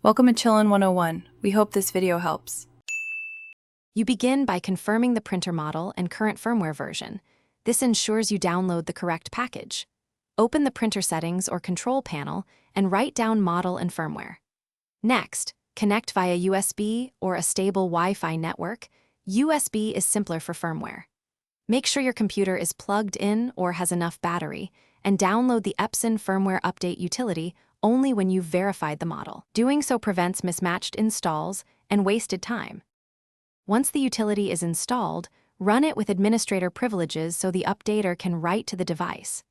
Welcome to Chillin' 101. We hope this video helps. You begin by confirming the printer model and current firmware version. This ensures you download the correct package. Open the printer settings or control panel and write down model and firmware. Next, connect via USB or a stable Wi-Fi network. USB is simpler for firmware. Make sure your computer is plugged in or has enough battery, and download the Epson firmware update utility only when you've verified the model. Doing so prevents mismatched installs and wasted time. Once the utility is installed, run it with administrator privileges so the updater can write to the device.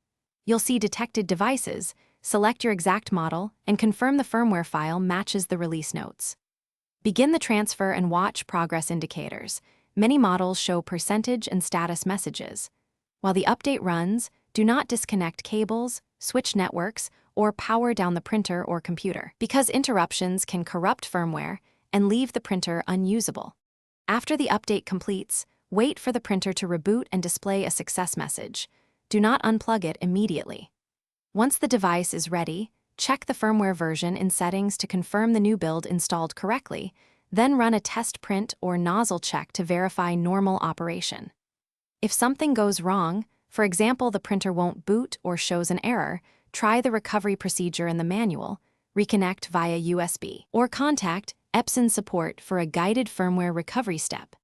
You'll see detected devices, select your exact model, and confirm the firmware file matches the release notes. Begin the transfer and watch progress indicators. Many models show percentage and status messages. While the update runs, do not disconnect cables, switch networks, or power down the printer or computer, because interruptions can corrupt firmware and leave the printer unusable. After the update completes, wait for the printer to reboot and display a success message. Do not unplug it immediately. Once the device is ready, check the firmware version in settings to confirm the new build installed correctly, then run a test print or nozzle check to verify normal operation. If something goes wrong, for example, the printer won't boot or shows an error, try the recovery procedure in the manual, reconnect via USB, or contact Epson support for a guided firmware recovery step.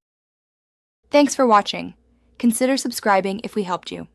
Thanks for watching. Consider subscribing if we helped you.